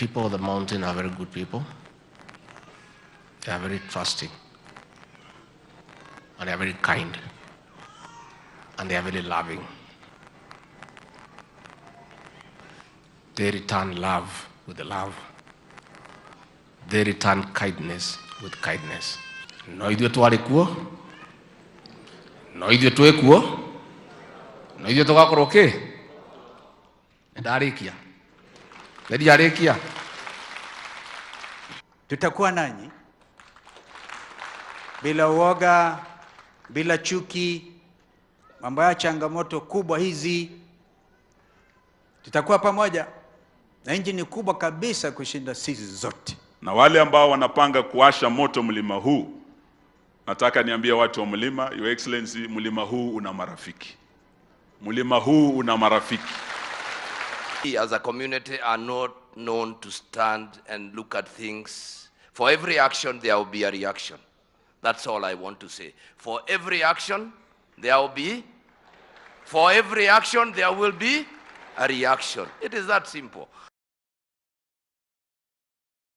people of the mountain are very good people. They are very trusting. And they are very kind. And they are very loving. They return love with love. They return kindness with kindness. No ithuĩ twarĩ kuo, no ithuĩ twĩ kuo, no ithuĩ tũgakorwo kĩ? Ndarĩkia. Ndarĩkia. Tutakuwa nanyi bila uoga, bila chuki, mambo ya changamoto kubwa hizi. Tutakuwa pamoja na injini kubwa kabisa kushinda sisi zote. Na wale ambao wanapanga kuasha moto mlima huu, nataka niambie watu wa mlima, Your Excellency, mlima huu una marafiki. Mlima huu una marafiki. We as a community are not known to stand and look at things. For every action there will be a reaction. That's all I want to say. For every action there will be a reaction. It is that simple.